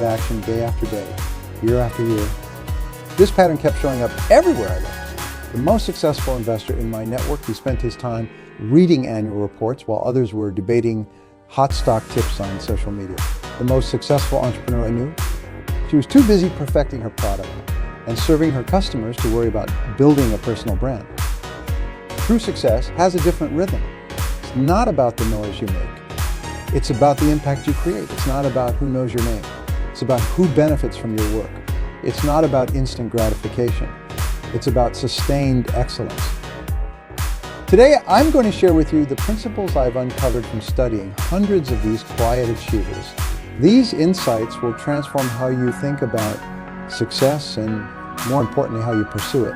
action day after day, year after year. This pattern kept showing up everywhere I looked. The most successful investor in my network, he spent his time reading annual reports while others were debating hot stock tips on social media. The most successful entrepreneur I knew, she was too busy perfecting her product and serving her customers to worry about building a personal brand. True success has a different rhythm. It's not about the noise you make. It's about the impact you create. It's not about who knows your name. It's about who benefits from your work. It's not about instant gratification. It's about sustained excellence. Today, I'm going to share with you the principles I've uncovered from studying hundreds of these quiet achievers. These insights will transform how you think about success and, more importantly, how you pursue it.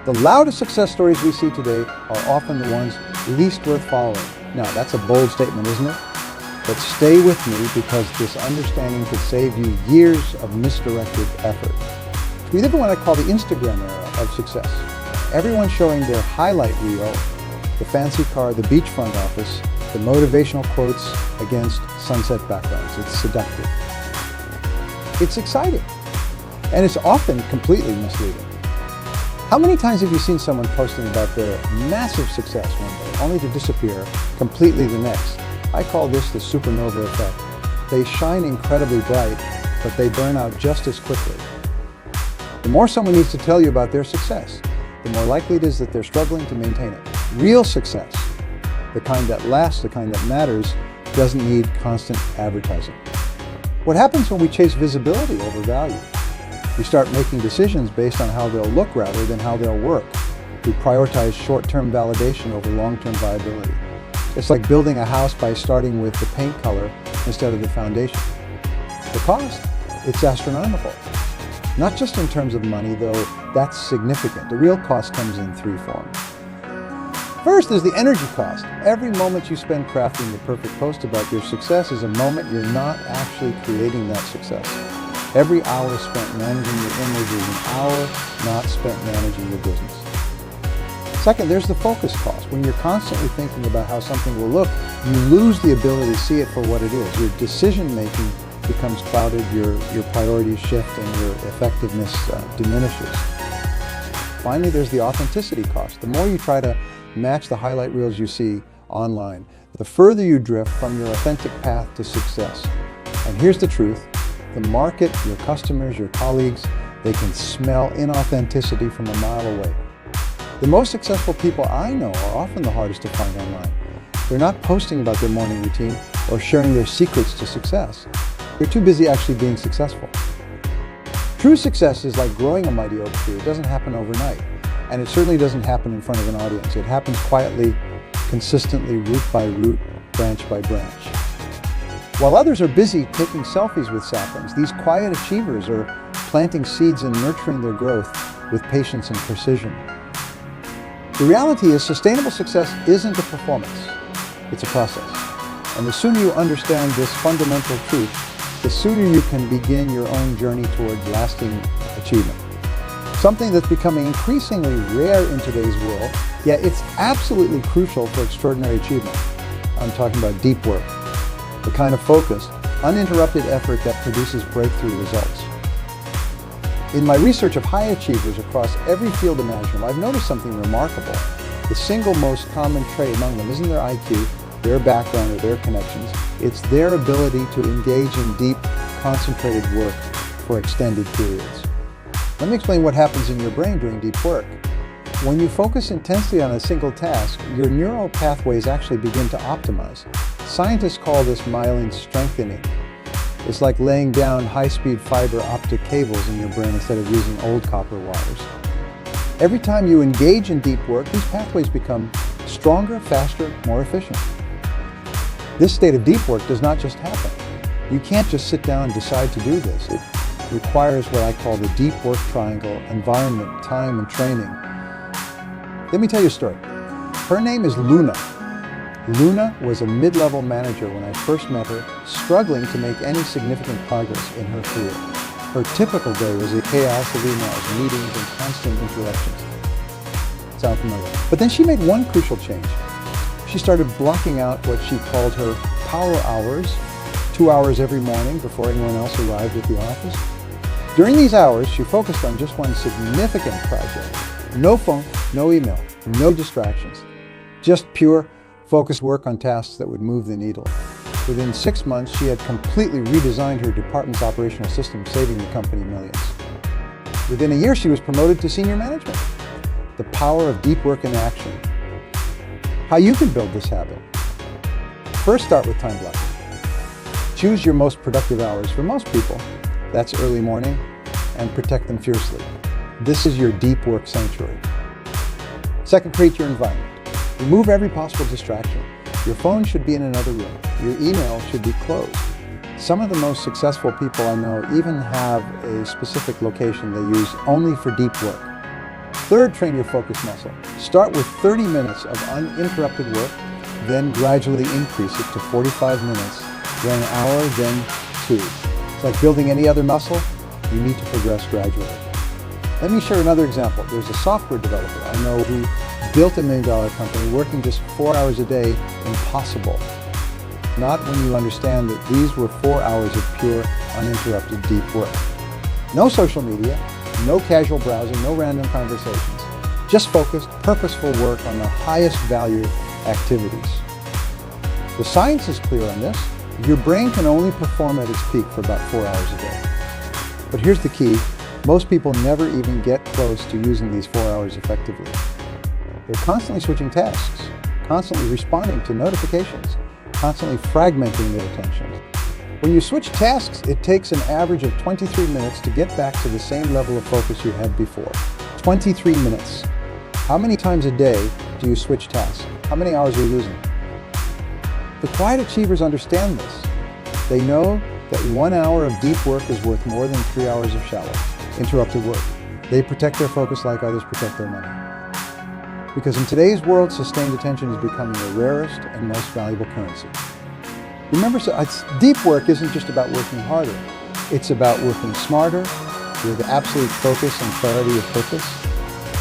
The loudest success stories we see today are often the ones least worth following. Now, that's a bold statement, isn't it? But stay with me because this understanding could save you years of misdirected effort. We live in what I call the Instagram era of success. Everyone showing their highlight reel, the fancy car, the beachfront office, the motivational quotes against sunset backgrounds. It's seductive. It's exciting. And it's often completely misleading. How many times have you seen someone posting about their massive success one day, only to disappear completely the next? I call this the supernova effect. They shine incredibly bright, but they burn out just as quickly. The more someone needs to tell you about their success, the more likely it is that they're struggling to maintain it. Real success, the kind that lasts, the kind that matters, doesn't need constant advertising. What happens when we chase visibility over value? We start making decisions based on how they'll look rather than how they'll work. We prioritize short-term validation over long-term viability. It's like building a house by starting with the paint color instead of the foundation. The cost? It's astronomical. Not just in terms of money, though that's significant. The real cost comes in three forms. First is the energy cost. Every moment you spend crafting the perfect post about your success is a moment you're not actually creating that success. Every hour spent managing your image is an hour not spent managing your business. Second, there's the focus cost. When you're constantly thinking about how something will look, you lose the ability to see it for what it is. Your decision-making becomes clouded, your priorities shift, and your effectiveness diminishes. Finally, there's the authenticity cost. The more you try to match the highlight reels you see online, the further you drift from your authentic path to success. And here's the truth. The market, your customers, your colleagues, they can smell inauthenticity from a mile away. The most successful people I know are often the hardest to find online. They're not posting about their morning routine or sharing their secrets to success. They're too busy actually being successful. True success is like growing a mighty oak tree. It doesn't happen overnight. And it certainly doesn't happen in front of an audience. It happens quietly, consistently, root by root, branch by branch. While others are busy taking selfies with saplings, these quiet achievers are planting seeds and nurturing their growth with patience and precision. The reality is sustainable success isn't a performance, it's a process. And the sooner you understand this fundamental truth, the sooner you can begin your own journey toward lasting achievement. Something that's becoming increasingly rare in today's world, yet it's absolutely crucial for extraordinary achievement. I'm talking about deep work. The kind of focused, uninterrupted effort that produces breakthrough results. In my research of high achievers across every field imaginable, I've noticed something remarkable. The single most common trait among them isn't their IQ, their background, or their connections. It's their ability to engage in deep, concentrated work for extended periods. Let me explain what happens in your brain during deep work. When you focus intensely on a single task, your neural pathways actually begin to optimize. Scientists call this myelin strengthening. It's like laying down high-speed fiber optic cables in your brain instead of using old copper wires. Every time you engage in deep work, these pathways become stronger, faster, more efficient. This state of deep work does not just happen. You can't just sit down and decide to do this. It requires what I call the deep work triangle: environment, time, and training. Let me tell you a story. Her name is Luna. Luna was a mid-level manager when I first met her, struggling to make any significant progress in her career. Her typical day was a chaos of emails, meetings, and constant interruptions. Sound familiar? But then she made one crucial change. She started blocking out what she called her power hours 2 hours every morning before anyone else arrived at the office. During these hours, she focused on just one significant project. No phone, no email, no distractions. Just pure, focused work on tasks that would move the needle. Within 6 months, she had completely redesigned her department's operational system, saving the company millions. Within a year, she was promoted to senior management. The power of deep work in action. How you can build this habit. First, start with time blocking. Choose your most productive hours. For most people, that's early morning, and protect them fiercely. This is your deep work sanctuary. Second, create your environment. Remove every possible distraction. Your phone should be in another room. Your email should be closed. Some of the most successful people I know even have a specific location they use only for deep work. Third, train your focus muscle. Start with 30 minutes of uninterrupted work, then gradually increase it to 45 minutes, then an hour, then 2. It's like building any other muscle. You need to progress gradually. Let me share another example. There's a software developer I know who built $1 million company working just 4 hours a day. Impossible. Not when you understand that these were 4 hours of pure, uninterrupted deep work. No social media, no casual browsing, no random conversations. Just focused, purposeful work on the highest value activities. The science is clear on this. Your brain can only perform at its peak for about 4 hours a day. But here's the key. Most people never even get close to using these 4 hours effectively. They're constantly switching tasks, constantly responding to notifications, constantly fragmenting their attention. When you switch tasks, it takes an average of 23 minutes to get back to the same level of focus you had before. 23 minutes. How many times a day do you switch tasks? How many hours are you losing? The quiet achievers understand this. They know that 1 hour of deep work is worth more than 3 hours of shallow, interrupted work. They protect their focus like others protect their money. Because in today's world, sustained attention is becoming the rarest and most valuable currency. Remember, deep work isn't just about working harder. It's about working smarter with absolute focus and clarity of purpose.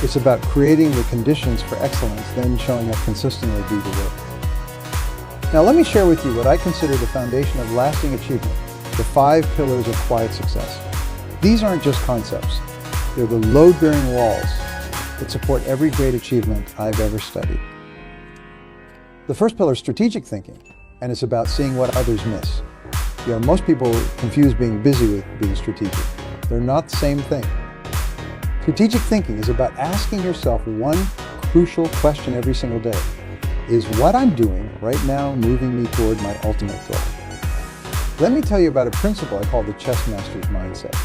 It's about creating the conditions for excellence, then showing up consistently to do the work. Now let me share with you what I consider the foundation of lasting achievement, the 5 pillars of quiet success. These aren't just concepts. They're the load-bearing walls that support every great achievement I've ever studied. The first pillar is strategic thinking, and it's about seeing what others miss. Most people confuse being busy with being strategic. They're not the same thing. Strategic thinking is about asking yourself one crucial question every single day. Is what I'm doing right now moving me toward my ultimate goal? Let me tell you about a principle I call the chess master's mindset.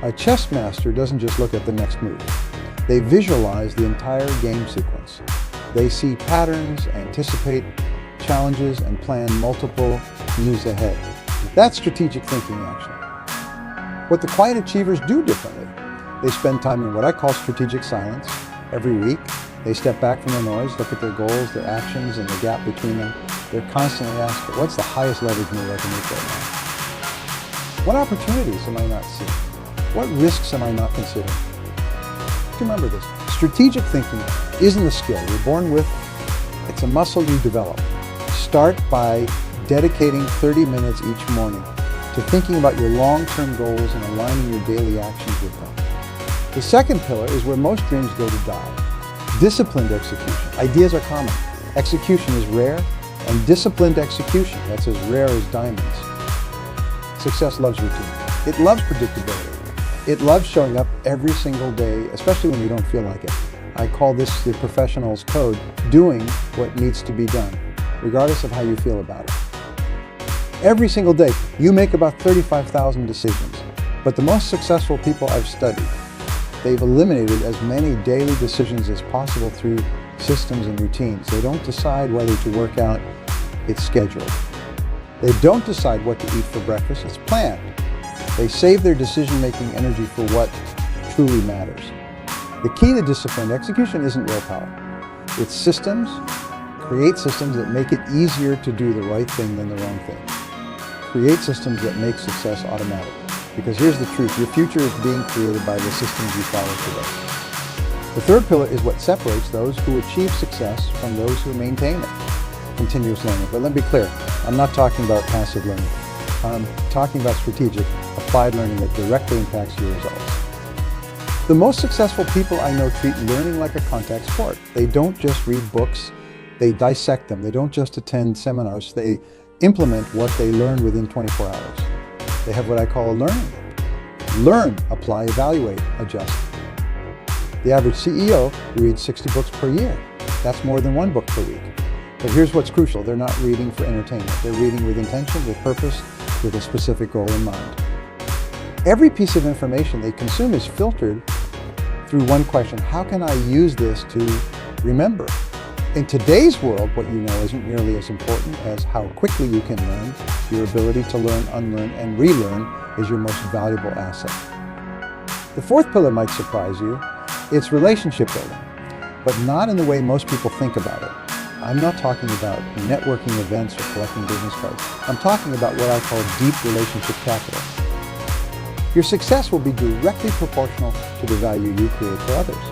A chess master doesn't just look at the next move. They visualize the entire game sequence. They see patterns, anticipate challenges, and plan multiple moves ahead. That's strategic thinking in action. What the quiet achievers do differently. They spend time in what I call strategic silence. Every week, they step back from the noise, look at their goals, their actions, and the gap between them. They're constantly asking, what's the highest leverage move I can make right now? What opportunities am I not seeing? What risks am I not considering? Remember this, strategic thinking isn't a skill you're born with, it's a muscle you develop. Start by dedicating 30 minutes each morning to thinking about your long-term goals and aligning your daily actions with them. The second pillar is where most dreams go to die. Disciplined execution. Ideas are common. Execution is rare, and disciplined execution, that's as rare as diamonds. Success loves routine. It loves predictability. It loves showing up every single day, especially when you don't feel like it. I call this the professional's code, doing what needs to be done, regardless of how you feel about it. Every single day, you make about 35,000 decisions, but the most successful people I've studied, they've eliminated as many daily decisions as possible through systems and routines. They don't decide whether to work out, it's scheduled. They don't decide what to eat for breakfast, it's planned. They save their decision-making energy for what truly matters. The key to disciplined execution isn't willpower. It's systems. Create systems that make it easier to do the right thing than the wrong thing. Create systems that make success automatic. Because here's the truth, your future is being created by the systems you follow today. The third pillar is what separates those who achieve success from those who maintain it. Continuous learning. But let me be clear, I'm not talking about passive learning. I'm talking about strategic, applied learning that directly impacts your results. The most successful people I know treat learning like a contact sport. They don't just read books, they dissect them. They don't just attend seminars, they implement what they learn within 24 hours. They have what I call a learning loop. Learn, apply, evaluate, adjust. The average CEO reads 60 books per year. That's more than one book per week. But here's what's crucial. They're not reading for entertainment. They're reading with intention, with purpose, with a specific goal in mind. Every piece of information they consume is filtered through one question: how can I use this to remember? In today's world, what you know isn't nearly as important as how quickly you can learn. Your ability to learn, unlearn, and relearn is your most valuable asset. The fourth pillar might surprise you. It's relationship building, but not in the way most people think about it. I'm not talking about networking events or collecting business cards. I'm talking about what I call deep relationship capital. Your success will be directly proportional to the value you create for others.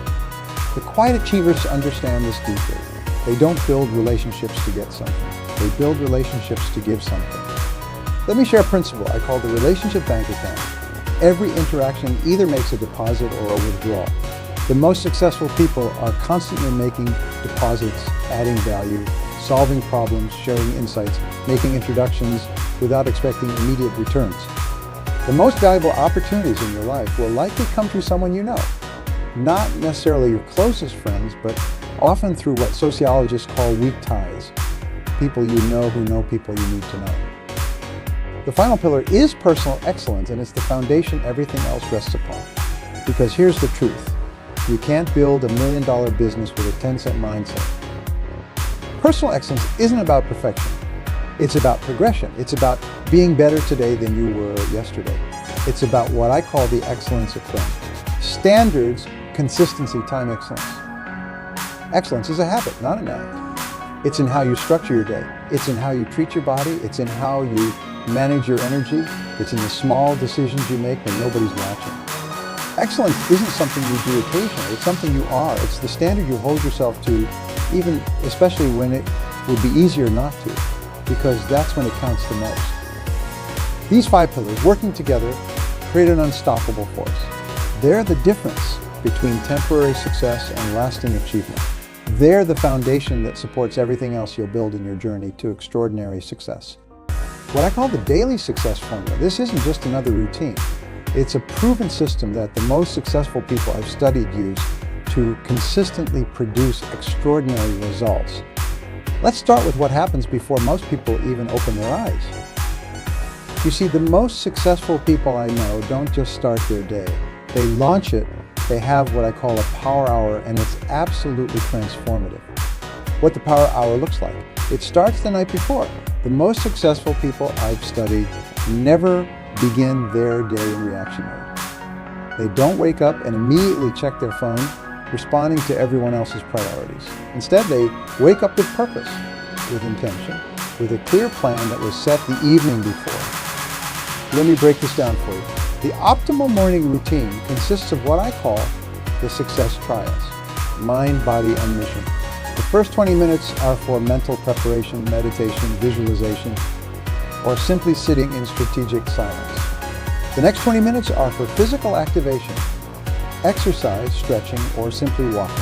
The quiet achievers understand this deeply. They don't build relationships to get something. They build relationships to give something. Let me share a principle I call the relationship bank account. Every interaction either makes a deposit or a withdrawal. The most successful people are constantly making deposits, adding value, solving problems, sharing insights, making introductions without expecting immediate returns. The most valuable opportunities in your life will likely come through someone you know. Not necessarily your closest friends, but often through what sociologists call weak ties. People you know who know people you need to know. The final pillar is personal excellence, and it's the foundation everything else rests upon. Because here's the truth. You can't build $1 million business with a 10-cent mindset. Personal excellence isn't about perfection. It's about progression. It's about being better today than you were yesterday. It's about what I call the excellence equation. Standards, consistency, time excellence. Excellence is a habit, not an act. It's in how you structure your day. It's in how you treat your body. It's in how you manage your energy. It's in the small decisions you make when nobody's watching. Excellence isn't something you do occasionally. It's something you are. It's the standard you hold yourself to, even especially when it would be easier not to, because that's when it counts the most. These 5 pillars, working together, create an unstoppable force. They're the difference between temporary success and lasting achievement. They're the foundation that supports everything else you'll build in your journey to extraordinary success. What I call the daily success formula. This isn't just another routine. It's a proven system that the most successful people I've studied use to consistently produce extraordinary results. Let's start with what happens before most people even open their eyes. You see, the most successful people I know don't just start their day. They launch it. They have what I call a power hour, and it's absolutely transformative. What the power hour looks like. It starts the night before. The most successful people I've studied never begin their day in reaction mode. They don't wake up and immediately check their phone, responding to everyone else's priorities. Instead, they wake up with purpose, with intention, with a clear plan that was set the evening before. Let me break this down for you. The optimal morning routine consists of what I call the success triads: mind, body, and mission. The first 20 minutes are for mental preparation, meditation, visualization, or simply sitting in strategic silence. The next 20 minutes are for physical activation, exercise, stretching, or simply walking.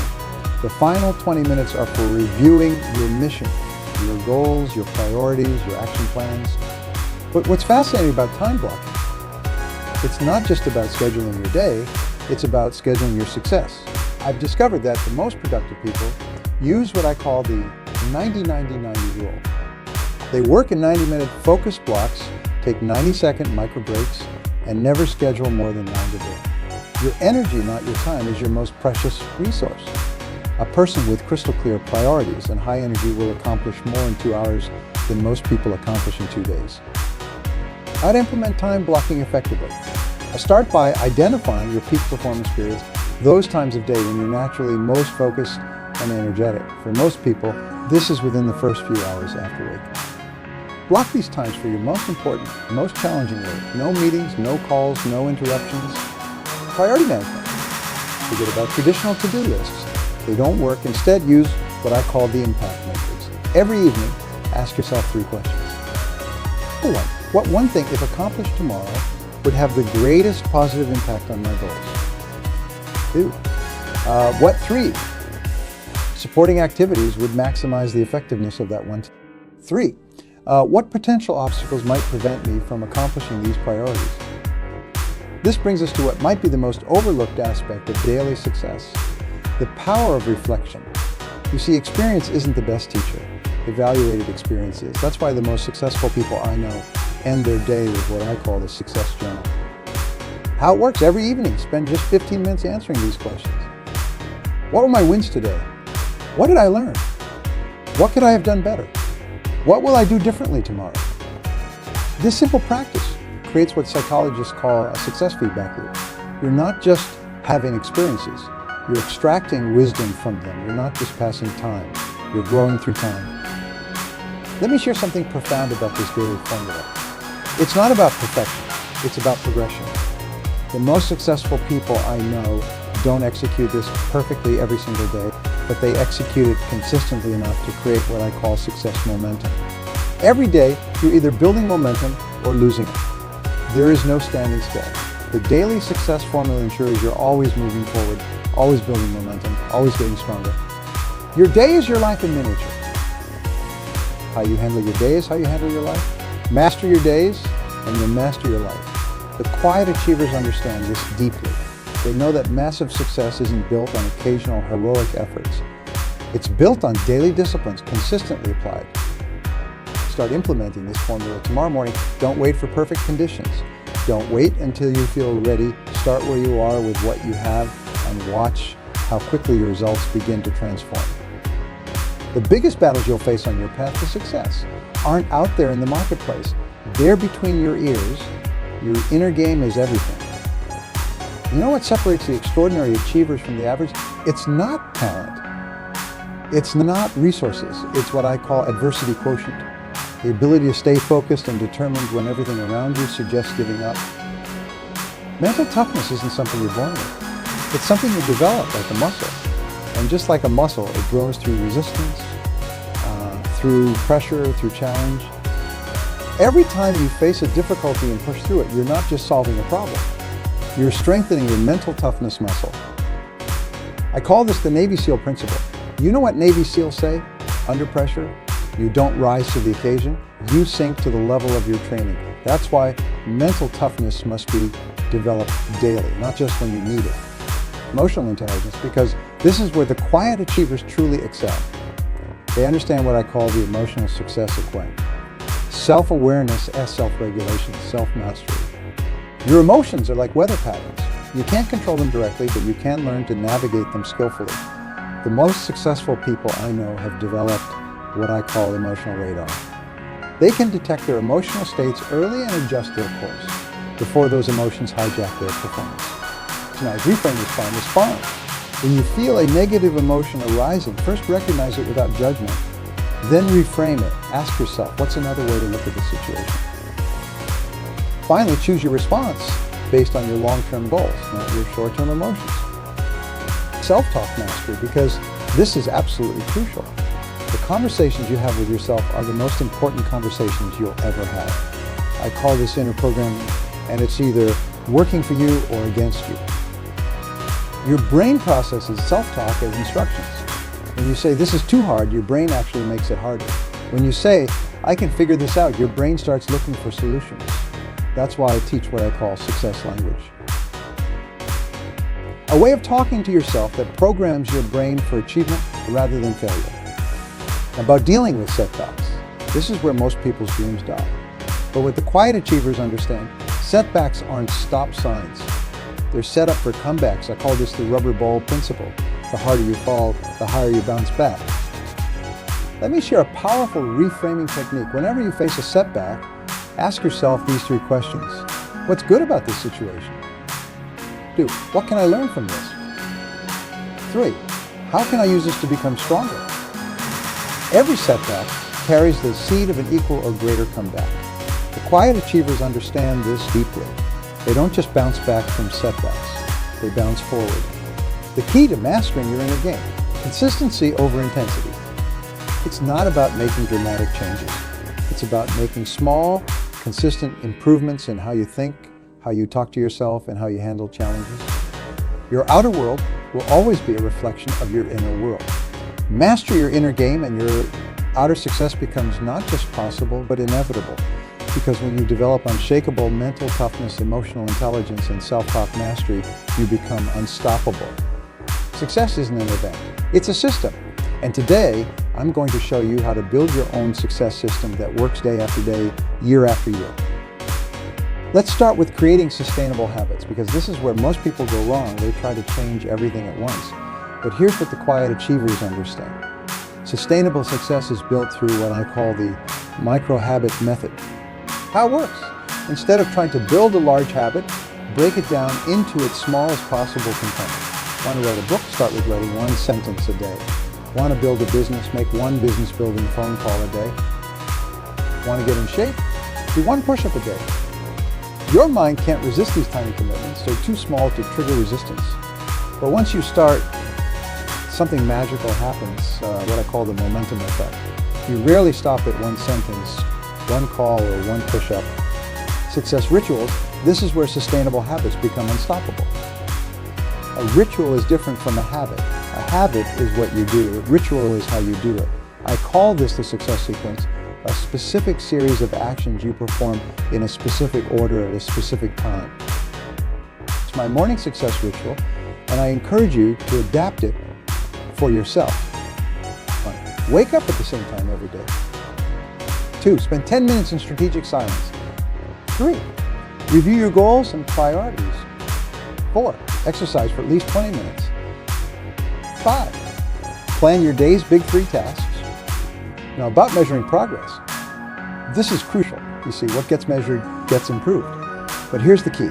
The final 20 minutes are for reviewing your mission, your goals, your priorities, your action plans. But what's fascinating about time blocking, it's not just about scheduling your day, it's about scheduling your success. I've discovered that the most productive people use what I call the 90-90-90 rule. They work in 90-minute focused blocks, take 90-second micro breaks, and never schedule more than 9 a day. Your energy, not your time, is your most precious resource. A person with crystal clear priorities and high energy will accomplish more in 2 hours than most people accomplish in 2 days. How to implement time blocking effectively. Start by identifying your peak performance periods, those times of day when you're naturally most focused and energetic. For most people, this is within the first few hours after waking. Block these times for your most important, most challenging work. No meetings, no calls, no interruptions. Priority management. Forget about traditional to-do lists. They don't work. Instead, use what I call the impact matrix. Every evening, ask yourself 3 questions. Number 1, What one thing, if accomplished tomorrow, would have the greatest positive impact on my goals? 2. What 3 supporting activities would maximize the effectiveness of that one? 3. What potential obstacles might prevent me from accomplishing these priorities? This brings us to what might be the most overlooked aspect of daily success, the power of reflection. You see, experience isn't the best teacher. Evaluated experience is. That's why the most successful people I know end their day with what I call the success journal. How it works: every evening, spend just 15 minutes answering these questions. What were my wins today? What did I learn? What could I have done better? What will I do differently tomorrow? This simple practice creates what psychologists call a success feedback loop. You're not just having experiences, you're extracting wisdom from them. You're not just passing time, you're growing through time. Let me share something profound about this daily formula. It's not about perfection, it's about progression. The most successful people I know don't execute this perfectly every single day, but they execute it consistently enough to create what I call success momentum. Every day, you're either building momentum or losing it. There is no standing still. The daily success formula ensures you're always moving forward, always building momentum, always getting stronger. Your day is your life in miniature. How you handle your day is how you handle your life. Master your days, and you'll master your life. The quiet achievers understand this deeply. They know that massive success isn't built on occasional heroic efforts. It's built on daily disciplines consistently applied. Start implementing this formula tomorrow morning. Don't wait for perfect conditions. Don't wait until you feel ready. Start where you are with what you have and watch how quickly your results begin to transform. The biggest battles you'll face on your path to success aren't out there in the marketplace. They're between your ears. Your inner game is everything. You know what separates the extraordinary achievers from the average? It's not talent. It's not resources. It's what I call adversity quotient. The ability to stay focused and determined when everything around you suggests giving up. Mental toughness isn't something you're born with. It's something you develop like a muscle. And just like a muscle, it grows through resistance, through pressure, through challenge. Every time you face a difficulty and push through it, you're not just solving a problem. You're strengthening your mental toughness muscle. I call this the Navy SEAL principle. You know what Navy SEALs say? Under pressure, you don't rise to the occasion, you sink to the level of your training. That's why mental toughness must be developed daily, not just when you need it. Emotional intelligence, because this is where the quiet achievers truly excel. They understand what I call the emotional success equation. Self-awareness as self-regulation, self-mastery. Your emotions are like weather patterns. You can't control them directly, but you can learn to navigate them skillfully. The most successful people I know have developed what I call emotional radar. They can detect their emotional states early and adjust their course before those emotions hijack their performance. So now, reframe respond. When you feel a negative emotion arising, first recognize it without judgment, then reframe it. Ask yourself, what's another way to look at the situation? Finally, choose your response based on your long-term goals, not your short-term emotions. Self-talk mastery, because this is absolutely crucial. The conversations you have with yourself are the most important conversations you'll ever have. I call this inner programming, and it's either working for you or against you. Your brain processes self-talk as instructions. When you say, this is too hard, your brain actually makes it harder. When you say, I can figure this out, your brain starts looking for solutions. That's why I teach what I call success language. A way of talking to yourself that programs your brain for achievement rather than failure. About dealing with setbacks. This is where most people's dreams die. But what the quiet achievers understand, setbacks aren't stop signs. They're set up for comebacks. I call this the rubber ball principle. The harder you fall, the higher you bounce back. Let me share a powerful reframing technique. Whenever you face a setback, ask yourself these 3 questions. What's good about this situation? 2, what can I learn from this? 3, how can I use this to become stronger? Every setback carries the seed of an equal or greater comeback. The quiet achievers understand this deeply. They don't just bounce back from setbacks, they bounce forward. The key to mastering your inner game, consistency over intensity. It's not about making dramatic changes. It's about making small, consistent improvements in how you think, how you talk to yourself, and how you handle challenges. Your outer world will always be a reflection of your inner world. Master your inner game and your outer success becomes not just possible, but inevitable. Because when you develop unshakable mental toughness, emotional intelligence, and self-talk mastery, you become unstoppable. Success isn't an event, it's a system. And today, I'm going to show you how to build your own success system that works day after day, year after year. Let's start with creating sustainable habits, because this is where most people go wrong. They try to change everything at once. But here's what the quiet achievers understand. Sustainable success is built through what I call the micro-habit method. How it works? Instead of trying to build a large habit, break it down into its smallest possible component. Want to write a book? Start with writing one sentence a day. Want to build a business? Make one business-building phone call a day. Want to get in shape? Do one push-up a day. Your mind can't resist these tiny commitments. They're too small to trigger resistance. But once you start, something magical happens, what I call the momentum effect. You rarely stop at one sentence, one call, or one push-up. Success rituals, this is where sustainable habits become unstoppable. A ritual is different from a habit. A habit is what you do. A ritual is how you do it. I call this the success sequence, a specific series of actions you perform in a specific order at a specific time. It's my morning success ritual, and I encourage you to adapt it for yourself. 1. Wake up at the same time every day. 2. Spend 10 minutes in strategic silence. 3. Review your goals and priorities. 4. Exercise for at least 20 minutes. 5. Plan your day's big 3 tasks. Now, about measuring progress, this is crucial. You see, what gets measured gets improved. But here's the key.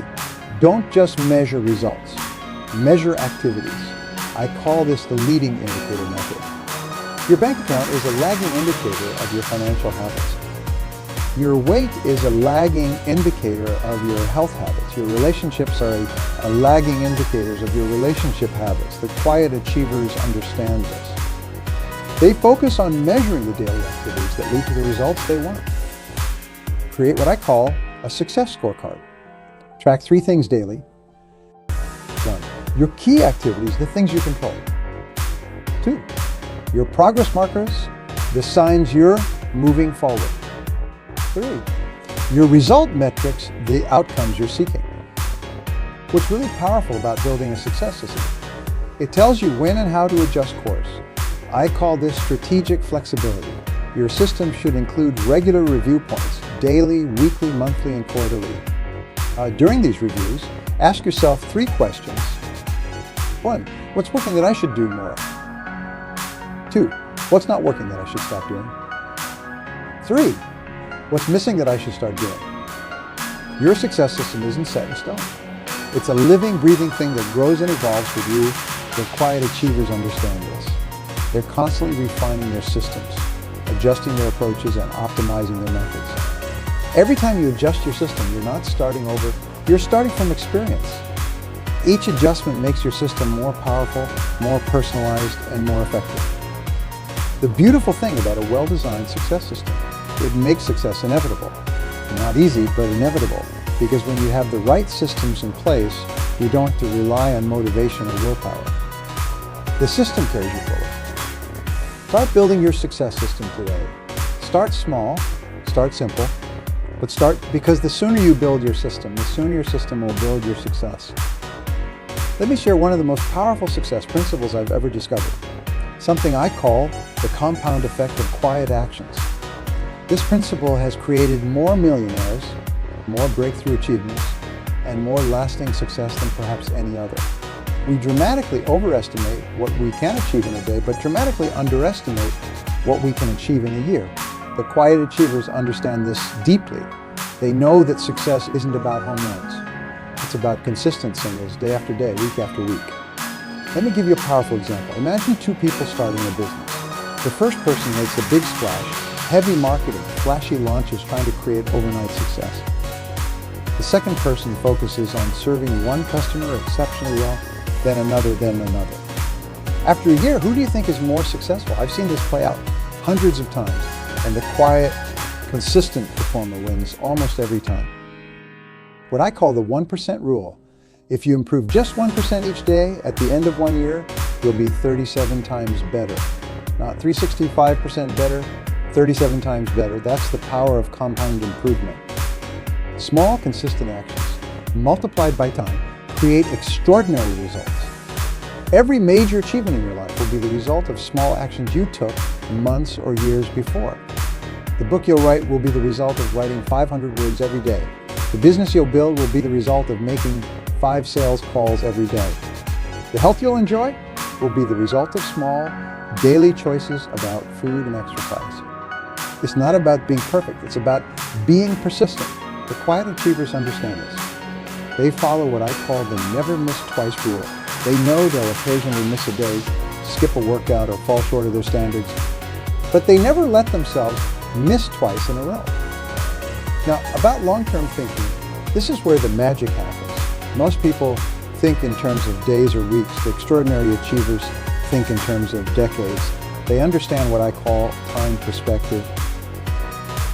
Don't just measure results. Measure activities. I call this the leading indicator method. Your bank account is a lagging indicator of your financial habits. Your weight is a lagging indicator of your health habits. Your relationships are a lagging indicators of your relationship habits. The quiet achievers understand this. They focus on measuring the daily activities that lead to the results they want. Create what I call a success scorecard. Track 3 things daily. 1. Your key activities, the things you control. 2. Your progress markers, the signs you're moving forward. 3. Your result metrics, the outcomes you're seeking. What's really powerful about building a success system? It tells you when and how to adjust course. I call this strategic flexibility. Your system should include regular review points, daily, weekly, monthly, and quarterly. During these reviews, ask yourself 3 questions. 1. What's working that I should do more of? 2. What's not working that I should stop doing? 3. What's missing that I should start doing? Your success system isn't set in stone. It's a living, breathing thing that grows and evolves with you. The quiet achievers understand this. They're constantly refining their systems, adjusting their approaches, and optimizing their methods. Every time you adjust your system, you're not starting over, you're starting from experience. Each adjustment makes your system more powerful, more personalized, and more effective. The beautiful thing about a well-designed success system, it makes success inevitable. Not easy, but inevitable. Because when you have the right systems in place, you don't have to rely on motivation or willpower. The system carries you forward. Start building your success system today. Start small, start simple, but start because the sooner you build your system, the sooner your system will build your success. Let me share one of the most powerful success principles I've ever discovered. Something I call the compound effect of quiet actions. This principle has created more millionaires, more breakthrough achievements, and more lasting success than perhaps any other. We dramatically overestimate what we can achieve in a day, but dramatically underestimate what we can achieve in a year. The quiet achievers understand this deeply. They know that success isn't about home runs. It's about consistent singles, day after day, week after week. Let me give you a powerful example. Imagine 2 people starting a business. The first person makes a big splash, heavy marketing, flashy launches trying to create overnight success. The second person focuses on serving one customer exceptionally well, then another, then another. After a year, who do you think is more successful? I've seen this play out hundreds of times. And the quiet, consistent performer wins almost every time. What I call the 1% rule. If you improve just 1% each day, at the end of 1 year, you'll be 37 times better. Not 365% better, 37 times better. That's the power of compound improvement. Small, consistent actions, multiplied by time, create extraordinary results. Every major achievement in your life will be the result of small actions you took months or years before. The book you'll write will be the result of writing 500 words every day. The business you'll build will be the result of making 5 sales calls every day. The health you'll enjoy will be the result of small, daily choices about food and exercise. It's not about being perfect, it's about being persistent. The quiet achievers understand this. They follow what I call the never miss twice rule. They know they'll occasionally miss a day, skip a workout, or fall short of their standards, but they never let themselves miss twice in a row. Now, about long-term thinking, this is where the magic happens. Most people think in terms of days or weeks. The extraordinary achievers think in terms of decades. They understand what I call time perspective.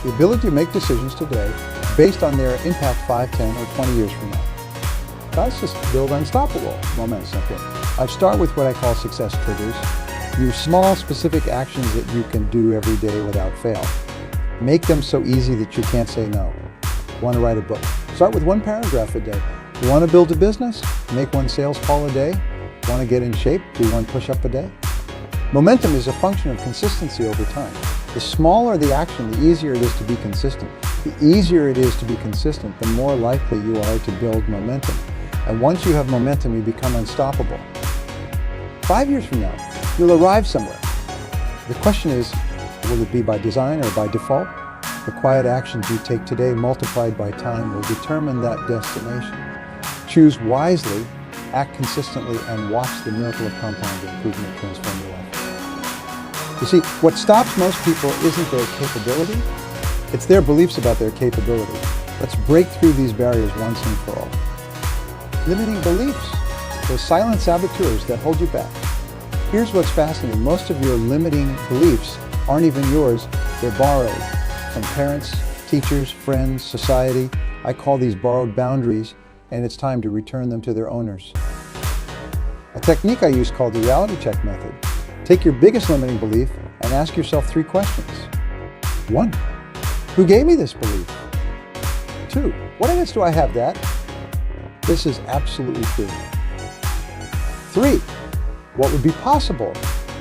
The ability to make decisions today based on their impact 5, 10, or 20 years from now. Guys, just build unstoppable momentum. I start with what I call success triggers. Use small, specific actions that you can do every day without fail. Make them so easy that you can't say no. Want to write a book? Start with 1 paragraph a day. Want to build a business? Make 1 sales call a day. Want to get in shape? Do 1 push-up a day. Momentum is a function of consistency over time. The smaller the action, the easier it is to be consistent. The easier it is to be consistent, the more likely you are to build momentum. And once you have momentum, you become unstoppable. 5 years from now, you'll arrive somewhere. The question is, will it be by design or by default? The quiet actions you take today multiplied by time will determine that destination. Choose wisely, act consistently, and watch the miracle of compound improvement transform your life. You see, what stops most people isn't their capability, it's their beliefs about their capability. Let's break through these barriers once and for all. Limiting beliefs, those silent saboteurs that hold you back. Here's what's fascinating. Most of your limiting beliefs aren't even yours, they're borrowed from parents, teachers, friends, society. I call these borrowed boundaries, and it's time to return them to their owners. A technique I use called the reality check method. Take your biggest limiting belief and ask yourself 3 questions. 1, who gave me this belief? 2, what evidence do I have that this is absolutely true? 3, what would be possible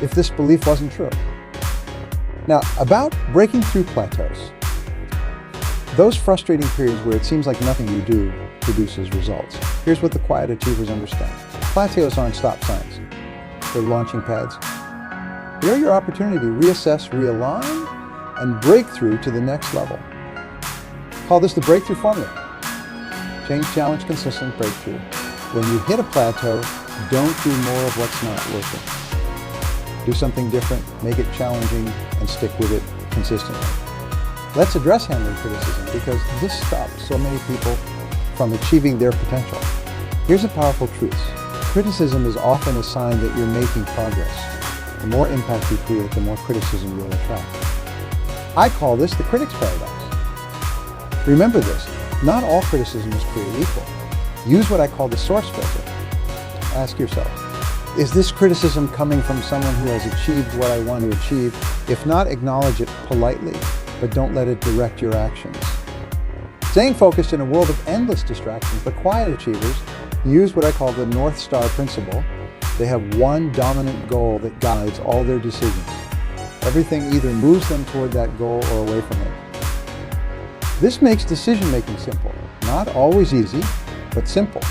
if this belief wasn't true? Now, about breaking through plateaus. Those frustrating periods where it seems like nothing you do produces results. Here's what the quiet achievers understand. Plateaus aren't stop signs. They're launching pads. They're your opportunity to reassess, realign, and break through to the next level. Call this the breakthrough formula. Change, challenge, consistent, breakthrough. When you hit a plateau, don't do more of what's not working. Do something different, make it challenging, and stick with it consistently. Let's address handling criticism because this stops so many people from achieving their potential. Here's a powerful truth. Criticism is often a sign that you're making progress. The more impact you create, the more criticism you'll attract. I call this the critic's paradox. Remember this, not all criticism is created equal. Use what I call the source filter. Ask yourself, is this criticism coming from someone who has achieved what I want to achieve? If not, acknowledge it politely, but don't let it direct your actions. Staying focused in a world of endless distractions, the quiet achievers use what I call the North Star principle. They have one dominant goal that guides all their decisions. Everything either moves them toward that goal or away from it. This makes decision-making simple. Not always easy, but simple.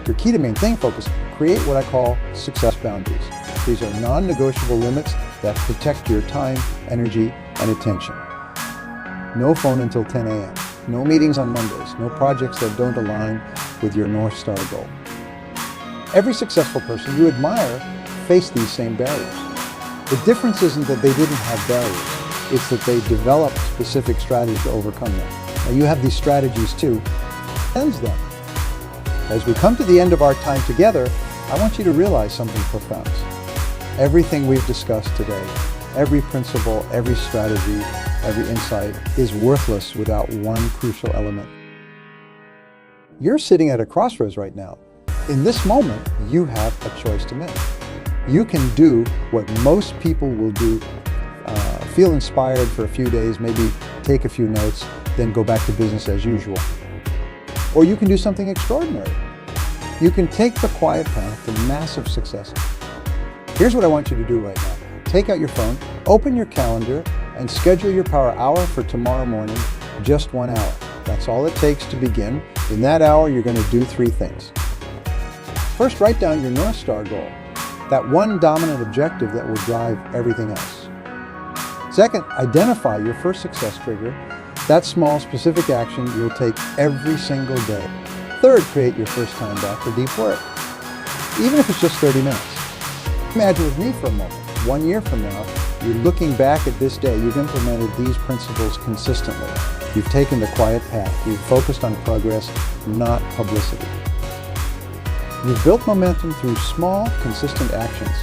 Your key to maintaining focus, create what I call success boundaries. These are non-negotiable limits that protect your time, energy, and attention. No phone until 10 a.m. No meetings on Mondays. No projects that don't align with your North Star goal. Every successful person you admire faced these same barriers. The difference isn't that they didn't have barriers. It's that they developed specific strategies to overcome them. Now you have these strategies too. Ends them. As we come to the end of our time together, I want you to realize something profound. Everything we've discussed today, every principle, every strategy, every insight is worthless without one crucial element. You're sitting at a crossroads right now. In this moment, you have a choice to make. You can do what most people will do, feel inspired for a few days, maybe take a few notes, then go back to business as usual. Or you can do something extraordinary. You can take the quiet path to massive success. Here's what I want you to do right now. Take out your phone, open your calendar, and schedule your power hour for tomorrow morning, just 1 hour. That's all it takes to begin. In that hour, you're going to do 3 things. First, write down your North Star goal, that one dominant objective that will drive everything else. Second, identify your first success trigger, that small specific action you'll take every single day. Third, create your first time back for deep work, even if it's just 30 minutes. Imagine with me for a moment. 1 year from now, you're looking back at this day. You've implemented these principles consistently. You've taken the quiet path. You've focused on progress, not publicity. You've built momentum through small, consistent actions.